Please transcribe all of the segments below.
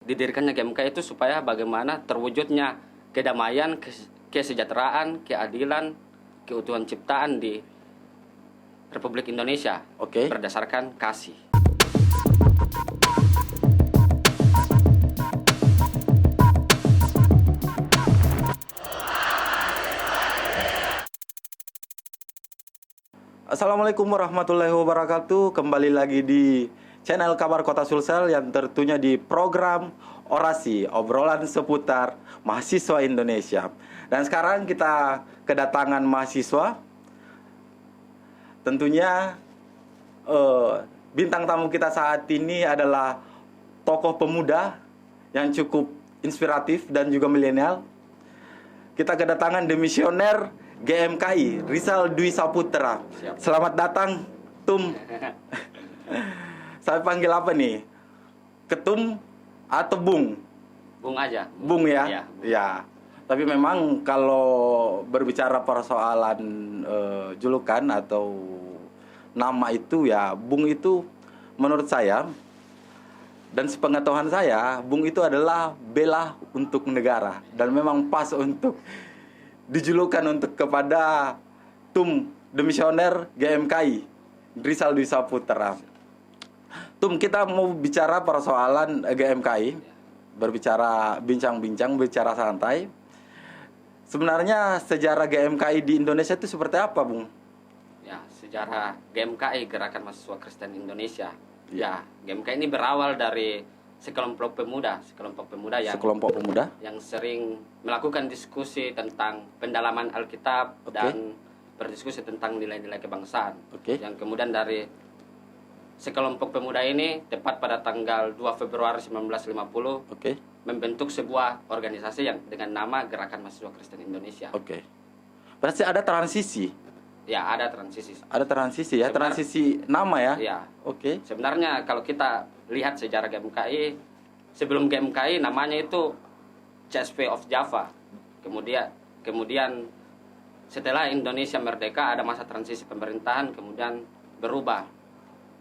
didirikannya GMKI itu supaya bagaimana terwujudnya kedamaian, kesejahteraan, keadilan, keutuhan ciptaan di Republik Indonesia. Berdasarkan kasih. Assalamualaikum warahmatullahi wabarakatuh. Kembali lagi di channel Kabar Kota Sulsel yang tentunya di program Orasi, obrolan seputar mahasiswa Indonesia. Dan sekarang kita kedatangan mahasiswa. Tentunya bintang tamu kita saat ini adalah tokoh pemuda yang cukup inspiratif dan juga milenial. Kita kedatangan demisioner GMKI, Rizal Dwi Saputra. Selamat datang, Tum. Saya panggil apa nih? Ketum atau Bung? Bung aja. Bung ya? Ya. Tapi memang kalau berbicara persoalan julukan atau nama itu ya, Bung itu menurut saya dan sepengetahuan saya, Bung itu adalah bela untuk negara. Dan memang pas untuk dijulukan untuk kepada Tum demisioner GMKI Rizal Dwi Saputra. Tum, kita mau bicara persoalan GMKI, berbicara bincang-bincang, bicara santai. Sebenarnya sejarah GMKI di Indonesia itu seperti apa, Bung? Ya, sejarah GMKI, Gerakan Mahasiswa Kristen Indonesia. Ya, GMKI ini berawal dari sekelompok pemuda yang sering melakukan diskusi tentang pendalaman Alkitab dan berdiskusi tentang nilai-nilai kebangsaan. Yang kemudian dari sekelompok pemuda ini tepat pada tanggal 2 Februari 1950 membentuk sebuah organisasi yang dengan nama Gerakan Mahasiswa Kristen Indonesia. Berarti ada transisi. Ya, ada transisi. Ada transisi ya, transisi nama ya. Ya. Sebenarnya kalau kita lihat sejarah GMKI, sebelum GMKI namanya itu CSP of Java. Kemudian setelah Indonesia merdeka ada masa transisi pemerintahan, kemudian berubah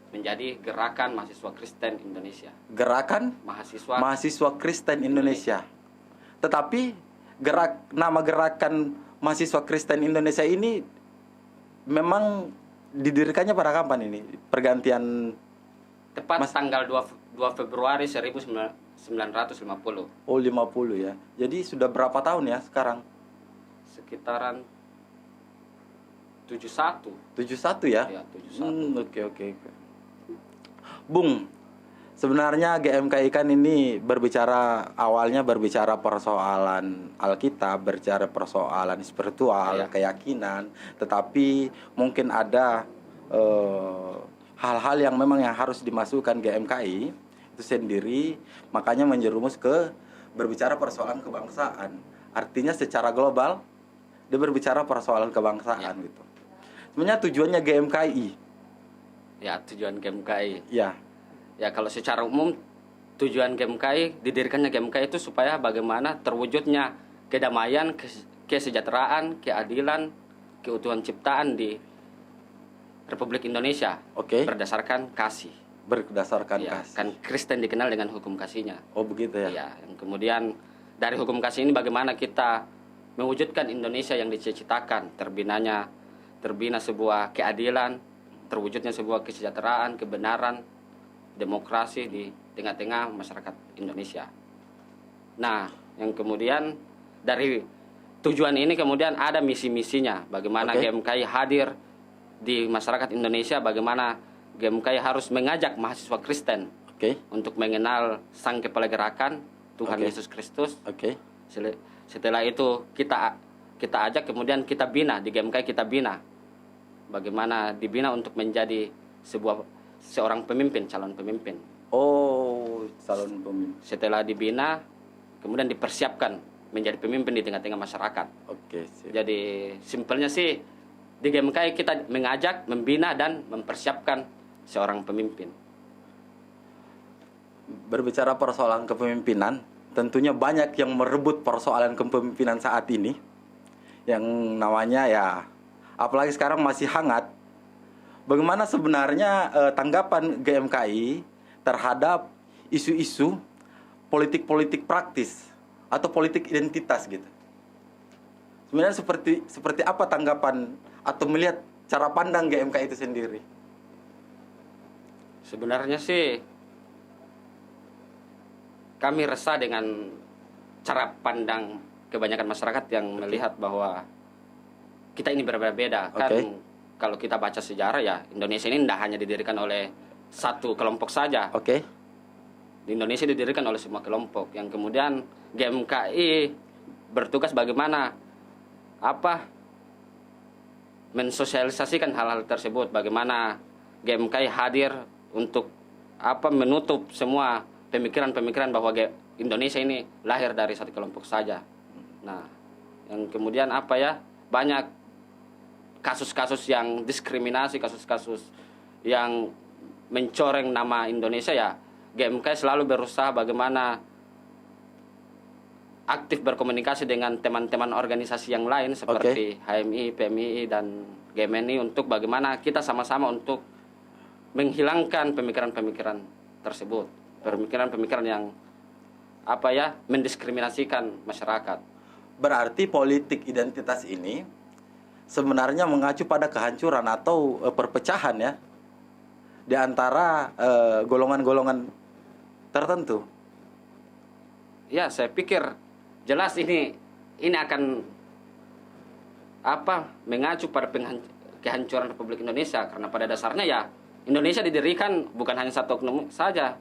menjadi Gerakan Mahasiswa Kristen Indonesia. Gerakan Mahasiswa Kristen Indonesia. Tetapi nama Gerakan Mahasiswa Kristen Indonesia ini memang didirikannya pada kapan ini? Pergantian tepat tanggal 2 Februari 1950. Oh, 50 ya. Jadi sudah berapa tahun ya sekarang? Sekitaran 71. 71 ya? Ya, 71. Oke. Bung, sebenarnya GMKI kan ini awalnya berbicara persoalan Alkitab, berbicara persoalan spiritual, keyakinan, tetapi mungkin ada hal-hal yang memang yang harus dimasukkan GMKI itu sendiri, makanya menjerumus ke berbicara persoalan kebangsaan. Artinya secara global dia berbicara persoalan kebangsaan gitu. Sebenarnya tujuannya GMKI. Ya, tujuan GMKI. Ya, kalau secara umum tujuan GMKI, didirikannya GMKI itu supaya bagaimana terwujudnya kedamaian, kesejahteraan, keadilan, keutuhan ciptaan di Republik Indonesia. Berdasarkan kasih. Berdasarkan kasih. Kan Kristen dikenal dengan hukum kasihnya. Oh, begitu ya. Ya, yang kemudian dari hukum kasih ini bagaimana kita mewujudkan Indonesia yang dicita-citakan, terbina sebuah keadilan, terwujudnya sebuah kesejahteraan, kebenaran, demokrasi di tengah-tengah masyarakat Indonesia. Nah, yang kemudian dari tujuan ini kemudian ada misi-misinya. Bagaimana GMKI hadir di masyarakat Indonesia, bagaimana GMKI harus mengajak mahasiswa Kristen untuk mengenal Sang Kepala Gerakan, Tuhan Yesus Kristus. Setelah itu kita ajak, kemudian kita bina, di GMKI kita bina. Bagaimana dibina untuk menjadi seorang pemimpin, calon pemimpin. Oh, calon pemimpin. Setelah dibina, kemudian dipersiapkan menjadi pemimpin di tengah-tengah masyarakat. Jadi simpelnya sih di GMKI kita mengajak, membina dan mempersiapkan seorang pemimpin. Berbicara persoalan kepemimpinan, tentunya banyak yang merebut persoalan kepemimpinan saat ini. Yang namanya apalagi sekarang masih hangat. Bagaimana sebenarnya tanggapan GMKI terhadap isu-isu politik-politik praktis atau politik identitas gitu. Sebenarnya seperti apa tanggapan atau melihat cara pandang GMK itu sendiri? Sebenarnya sih kami resah dengan cara pandang kebanyakan masyarakat yang melihat bahwa kita ini berbeda-beda. Kan kalau kita baca sejarah ya, Indonesia ini tidak hanya didirikan oleh satu kelompok saja. Di Indonesia didirikan oleh semua kelompok yang kemudian GMKI bertugas bagaimana mensosialisasikan hal-hal tersebut, bagaimana GMKI hadir untuk menutup semua pemikiran-pemikiran bahwa Indonesia ini lahir dari satu kelompok saja. Nah, yang kemudian banyak kasus-kasus yang diskriminasi, kasus-kasus yang mencoreng nama Indonesia ya. GMKI selalu berusaha bagaimana aktif berkomunikasi dengan teman-teman organisasi yang lain seperti HMI, PMI, dan GMNI untuk bagaimana kita sama-sama untuk menghilangkan pemikiran-pemikiran tersebut, pemikiran-pemikiran yang mendiskriminasikan masyarakat. Berarti politik identitas ini sebenarnya mengacu pada kehancuran atau perpecahan ya di antara golongan-golongan tertentu. Ya, saya pikir jelas ini akan mengacu pada kehancuran Republik Indonesia, karena pada dasarnya ya Indonesia didirikan bukan hanya satu oknum saja.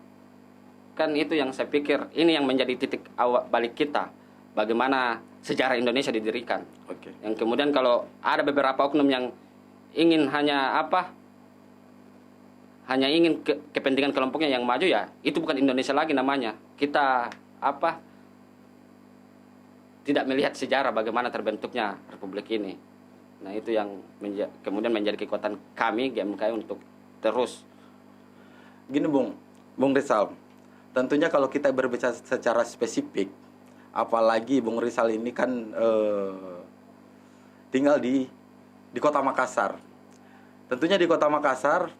Kan itu yang saya pikir ini yang menjadi titik awal balik kita, bagaimana sejarah Indonesia didirikan. Yang kemudian kalau ada beberapa oknum yang ingin hanya ingin kepentingan kelompoknya yang maju, ya itu bukan Indonesia lagi namanya. Kita tidak melihat sejarah bagaimana terbentuknya Republik ini. Nah, itu yang kemudian menjadi kekuatan kami GMKI untuk terus. Gini Bung Rizal, tentunya kalau kita berbicara secara spesifik, apalagi Bung Rizal ini kan tinggal di Kota Makassar. Tentunya di Kota Makassar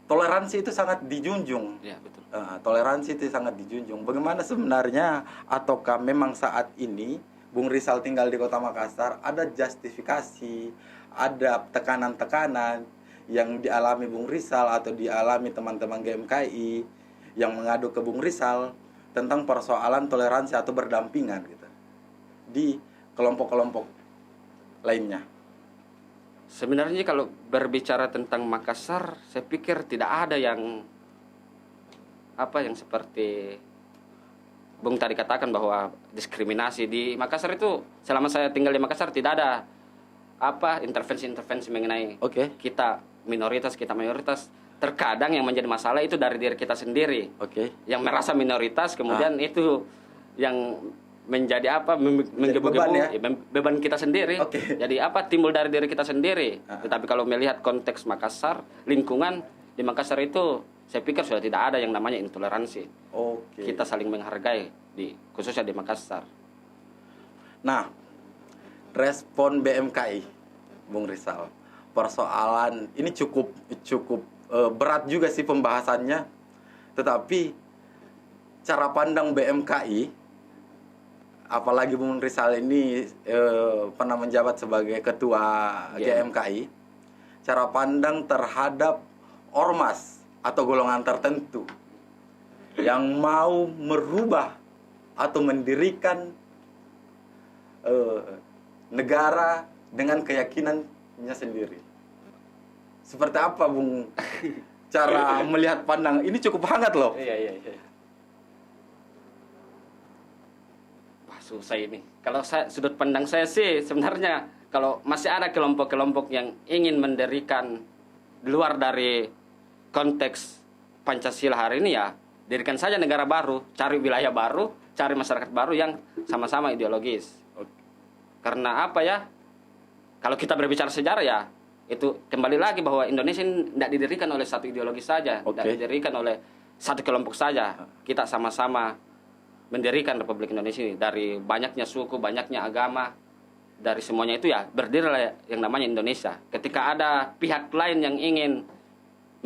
toleransi itu sangat dijunjung. Ya, betul. Toleransi itu sangat dijunjung. Bagaimana sebenarnya, ataukah memang saat ini Bung Rizal tinggal di Kota Makassar ada justifikasi, ada tekanan-tekanan yang dialami Bung Rizal atau dialami teman-teman GMKI yang mengadu ke Bung Rizal tentang persoalan toleransi atau berdampingan gitu di kelompok-kelompok lainnya? Sebenarnya kalau berbicara tentang Makassar, saya pikir tidak ada yang seperti Bung tadi katakan bahwa diskriminasi di Makassar itu. Selama saya tinggal di Makassar tidak ada intervensi-intervensi mengenai kita minoritas, kita mayoritas. Terkadang yang menjadi masalah itu dari diri kita sendiri. Yang merasa minoritas kemudian itu yang menjadi menggebu-gebu beban kita sendiri. Jadi timbul dari diri kita sendiri. Tetapi kalau melihat konteks Makassar, lingkungan di Makassar itu saya pikir sudah tidak ada yang namanya intoleransi. Kita saling menghargai khususnya di Makassar. Nah, respon BMKI Bung Rizal, persoalan ini cukup berat juga sih pembahasannya. Tetapi cara pandang BMKI, apalagi Bung Rizal ini pernah menjabat sebagai ketua GMKI, cara pandang terhadap ormas atau golongan tertentu yang mau merubah atau mendirikan negara dengan keyakinannya sendiri. Seperti apa Bung cara melihat pandang ini? Cukup hangat loh. Iya. Susah ini. Kalau sudut pandang saya sih sebenarnya kalau masih ada kelompok-kelompok yang ingin mendirikan di luar dari konteks Pancasila hari ini, ya dirikan saja negara baru, cari wilayah baru, cari masyarakat baru yang sama-sama ideologis. Karena kalau kita berbicara sejarah ya itu kembali lagi bahwa Indonesia ini tidak didirikan oleh satu ideologi saja, tidak didirikan oleh satu kelompok saja. Kita sama-sama mendirikan Republik Indonesia ini dari banyaknya suku, banyaknya agama, dari semuanya itu ya berdirilah yang namanya Indonesia. Ketika ada pihak lain yang ingin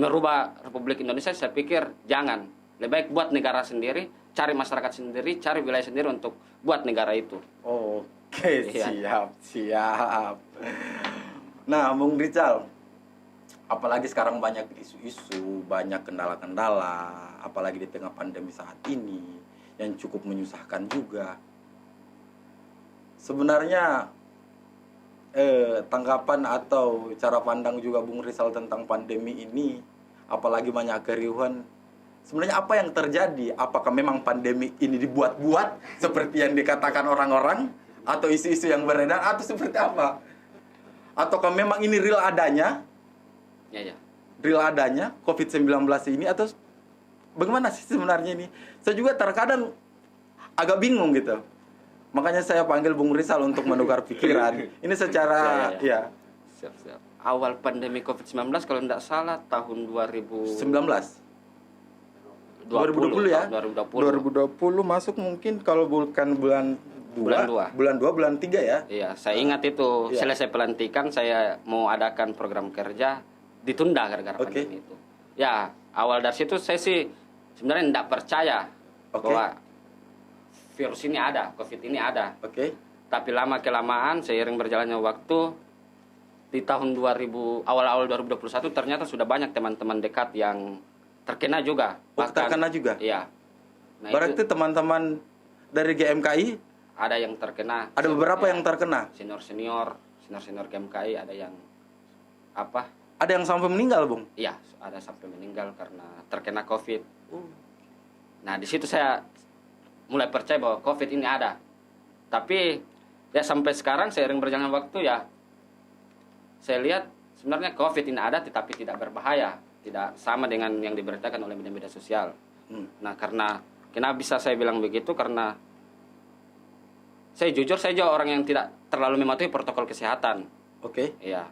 merubah Republik Indonesia, saya pikir jangan, Lebih baik buat negara sendiri, cari masyarakat sendiri, cari wilayah sendiri untuk buat negara itu. Oke, Iya. siap. Nah, Bung Rizal, apalagi sekarang banyak isu-isu, banyak kendala-kendala, apalagi di tengah pandemi saat ini yang cukup menyusahkan juga. Sebenarnya tanggapan atau cara pandang juga Bung Rizal tentang pandemi ini, apalagi banyak keriuhan. Sebenarnya apa yang terjadi? Apakah memang pandemi ini dibuat-buat seperti yang dikatakan orang-orang, atau isu-isu yang beredar, atau seperti apa? Ataukah memang ini real adanya? Ya. Real adanya COVID-19 ini, atau bagaimana sih sebenarnya ini? Saya juga terkadang agak bingung gitu. Makanya saya panggil Bung Rizal untuk menukar pikiran. Ini secara ya. Siap. Awal pandemi COVID-19 kalau tidak salah tahun 2020 ya. 2020 masuk mungkin kalau bukan bulan 2, bulan 3 ya. Iya, saya ingat itu. Selesai pelantikan saya mau adakan program kerja, ditunda gara-gara pandemi itu. Ya, awal dari situ saya sih sebenarnya tidak percaya bahwa virus ini ada, COVID ini ada. Tapi lama kelamaan seiring berjalannya waktu, di tahun awal 2021 ternyata sudah banyak teman-teman dekat yang terkena juga. Terkena juga? Iya. Nah, berarti teman-teman dari GMKI ada yang terkena. Ada beberapa yang terkena. Senior GMKI ada yang apa? Ada yang sampai meninggal, Bung? Iya, ada sampai meninggal karena terkena COVID. Nah, di situ saya mulai percaya bahwa COVID ini ada. Tapi ya sampai sekarang seiring berjalannya waktu ya, saya lihat sebenarnya COVID ini ada tetapi tidak berbahaya. Tidak sama dengan yang diberitakan oleh media-media sosial. Nah, kenapa bisa saya bilang begitu? Karena saya jujur, saya juga orang yang tidak terlalu mematuhi protokol kesehatan. Iya.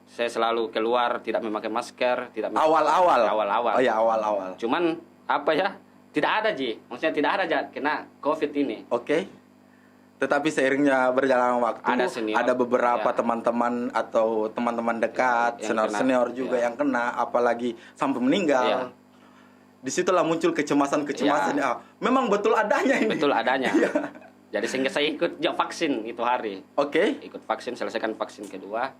Saya selalu keluar tidak memakai masker, awal-awal. Oh ya, awal-awal. Cuman apa ya? Tidak ada, Ji. Maksudnya tidak ada kena COVID ini. Tetapi seiringnya berjalan waktu, ada beberapa teman-teman atau teman-teman dekat, senior juga yang kena, apalagi sampai meninggal. Disitulah muncul kecemasan-kecemasan. Memang betul adanya ini. Betul adanya. Jadi sehingga saya ikut vaksin itu hari. Ikut vaksin, selesaikan vaksin kedua.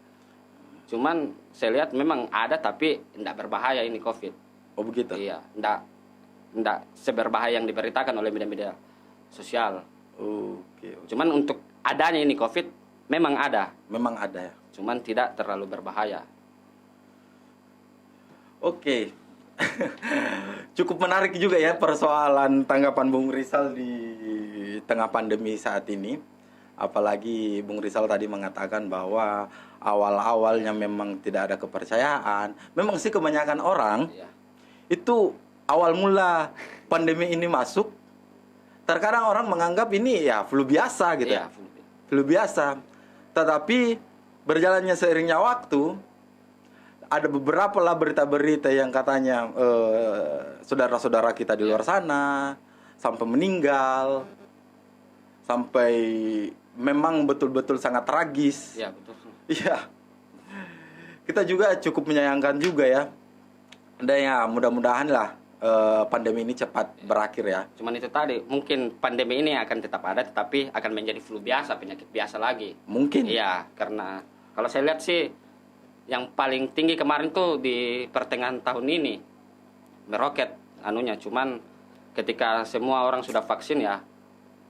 Cuman saya lihat memang ada tapi tidak berbahaya ini COVID. Begitu? Iya, tidak seberbahaya yang diberitakan oleh media-media sosial. Cuman untuk adanya ini COVID memang ada. Memang ada ya. Cuman tidak terlalu berbahaya. Cukup menarik juga ya persoalan tanggapan Bung Rizal di tengah pandemi saat ini. Apalagi Bung Rizal tadi mengatakan bahwa awal-awalnya memang tidak ada kepercayaan. Memang sih kebanyakan orang itu awal mula pandemi ini masuk, terkadang orang menganggap ini ya flu biasa gitu. Flu biasa. Tetapi berjalannya seiringnya waktu, ada beberapa lah berita-berita yang katanya saudara-saudara kita di luar sana sampai meninggal, sampai memang betul-betul sangat tragis. Iya, betul. Iya. Kita juga cukup menyayangkan juga ya. Dan ya mudah-mudahan lah pandemi ini cepat berakhir ya. Cuman itu tadi, mungkin pandemi ini akan tetap ada, tetapi akan menjadi flu biasa, penyakit biasa lagi. Mungkin. Iya, karena kalau saya lihat sih, yang paling tinggi kemarin tuh di pertengahan tahun ini, meroket anunya. Cuman ketika semua orang sudah vaksin ya,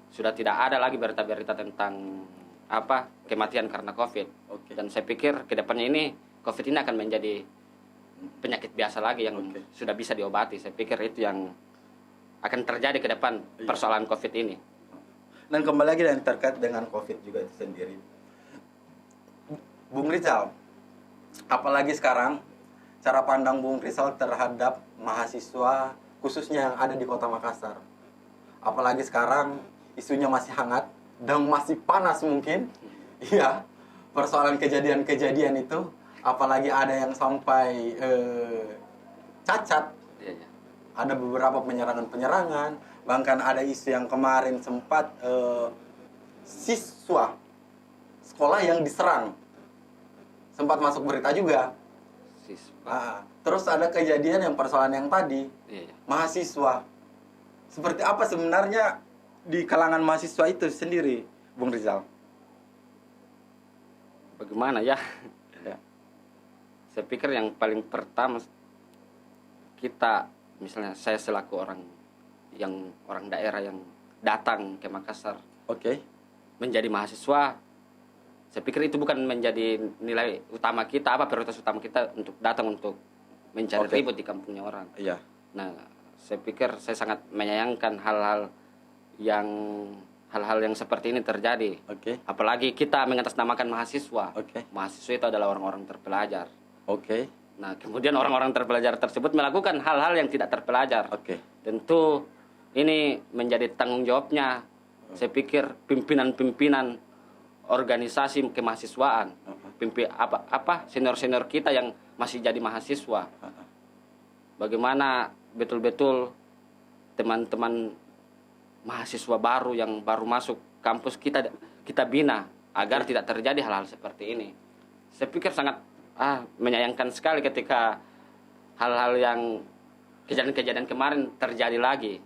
sudah tidak ada lagi berita-berita tentang kematian karena COVID. Dan saya pikir kedepannya ini, COVID ini akan menjadi penyakit biasa lagi yang sudah bisa diobati. Saya pikir itu yang akan terjadi ke depan persoalan COVID ini. Dan kembali lagi dan terkait dengan COVID juga itu sendiri, Bung Rizal, apalagi sekarang cara pandang Bung Rizal terhadap mahasiswa khususnya yang ada di Kota Makassar. Apalagi sekarang isunya masih hangat dan masih panas mungkin. Iya, persoalan kejadian-kejadian itu. Apalagi ada yang sampai cacat. Ada beberapa penyerangan-penyerangan. Bahkan ada isu yang kemarin sempat siswa sekolah yang diserang. Sempat masuk berita juga. Terus ada kejadian yang persoalan yang tadi, Iya. mahasiswa. Seperti apa sebenarnya di kalangan mahasiswa itu sendiri, Bung Rizal? Bagaimana ya? Ya. Saya pikir yang paling pertama kita, misalnya saya selaku orang daerah yang datang ke Makassar Oke. menjadi mahasiswa, saya pikir itu bukan menjadi nilai utama kita, prioritas utama kita untuk datang untuk mencari Oke. ribut di kampungnya orang. Iya. Nah, saya pikir saya sangat menyayangkan hal-hal yang seperti ini terjadi. Oke. Apalagi kita mengatasnamakan mahasiswa. Oke. Mahasiswa itu adalah orang-orang terpelajar. Oke. Nah, kemudian orang-orang terpelajar tersebut melakukan hal-hal yang tidak terpelajar. Oke. Tentu ini menjadi tanggung jawabnya. Saya pikir pimpinan-pimpinan organisasi kemahasiswaan, senior-senior kita yang masih jadi mahasiswa. Bagaimana betul-betul teman-teman mahasiswa baru yang baru masuk kampus kita bina agar tidak terjadi hal-hal seperti ini. Saya pikir sangat menyayangkan sekali ketika hal-hal yang kejadian-kejadian kemarin terjadi lagi.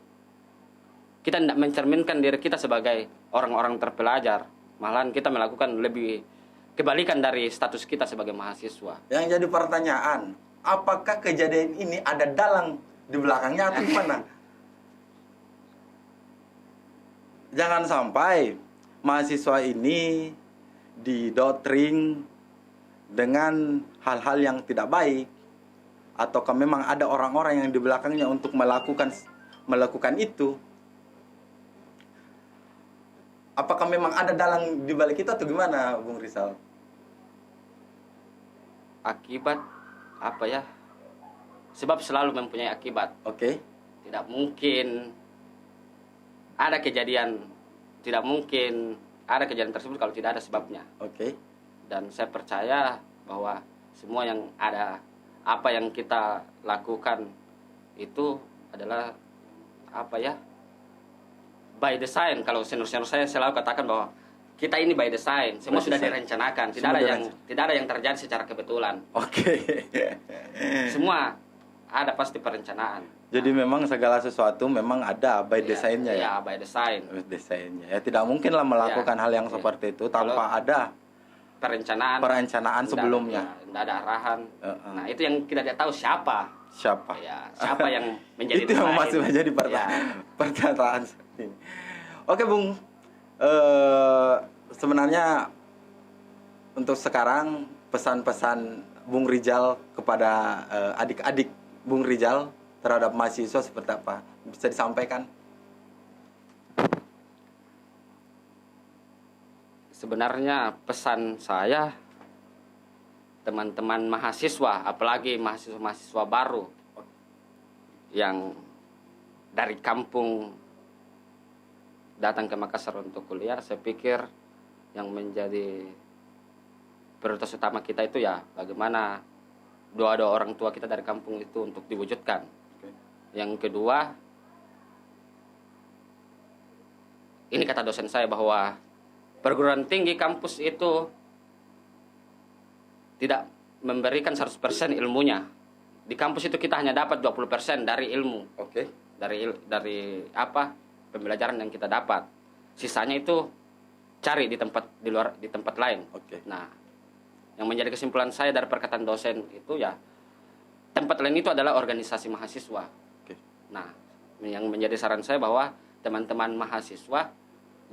Kita tidak mencerminkan diri kita sebagai orang-orang terpelajar, malahan kita melakukan lebih kebalikan dari status kita sebagai mahasiswa. Yang jadi pertanyaan, apakah kejadian ini ada dalang di belakangnya atau gimana? Jangan sampai mahasiswa ini didoktrin dengan hal-hal yang tidak baik, ataukah memang ada orang-orang yang di belakangnya untuk melakukan itu? Apakah memang ada dalang di balik itu atau gimana, Bung Rizal? Akibat apa ya? Sebab selalu mempunyai akibat. Oke. Tidak mungkin ada kejadian tersebut kalau tidak ada sebabnya. Oke. Dan saya percaya bahwa semua yang ada, apa yang kita lakukan itu adalah by design. Kalau senior-senior saya selalu katakan bahwa kita ini by design, semua By sudah design. direncanakan, tidak ada yang terjadi secara kebetulan. Oke. Semua ada pasti perencanaan. Jadi memang segala sesuatu memang ada by design-nya ya. Ya, by design. Desainnya. Ya tidak mungkin lah melakukan hal yang seperti itu tanpa ada perencanaan sebelumnya. Tidak ada arahan. Nah, itu yang kita tidak tahu siapa Siapa yang menjadi itu yang desain. masih menjadi Ya. pernyataan seperti ini. Oke, Bung. Sebenarnya untuk sekarang pesan-pesan Bung Rizal kepada adik-adik Bung Rizal terhadap mahasiswa seperti apa? Bisa disampaikan? Sebenarnya pesan saya, teman-teman mahasiswa, apalagi mahasiswa baru yang dari kampung datang ke Makassar untuk kuliah, saya pikir yang menjadi prioritas utama kita itu ya bagaimana doa-doa orang tua kita dari kampung itu untuk diwujudkan. Yang kedua, ini kata dosen saya bahwa perguruan tinggi kampus itu tidak memberikan 100% ilmunya. Di kampus itu kita hanya dapat 20% dari ilmu. Oke. Dari pembelajaran yang kita dapat. Sisanya itu cari di tempat lain. Oke. Nah, yang menjadi kesimpulan saya dari perkataan dosen itu ya tempat lain itu adalah organisasi mahasiswa. Oke. Nah, yang menjadi saran saya bahwa teman-teman mahasiswa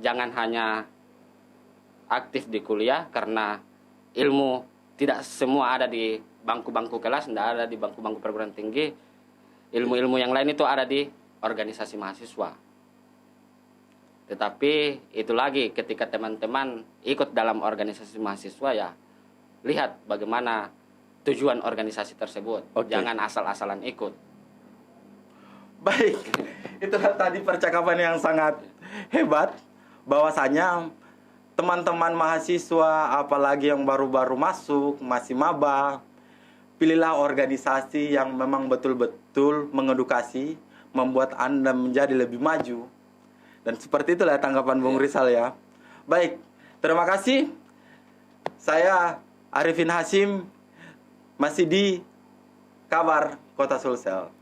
jangan hanya aktif di kuliah karena ilmu tidak semua ada di bangku-bangku kelas, tidak ada di bangku-bangku perguruan tinggi. Ilmu-ilmu yang lain itu ada di organisasi mahasiswa. Tetapi itu lagi ketika teman-teman ikut dalam organisasi mahasiswa ya lihat bagaimana tujuan organisasi tersebut. Oke. Jangan asal-asalan ikut. Baik, itulah tadi percakapan yang sangat hebat bahwasanya teman-teman mahasiswa apalagi yang baru-baru masuk, masih maba, pilihlah organisasi yang memang betul-betul mengedukasi, membuat Anda menjadi lebih maju. Dan seperti itulah tanggapan Bung Rizal ya. Baik, terima kasih. Saya Arifin Hasyim masih di kabar Kota Sulsel.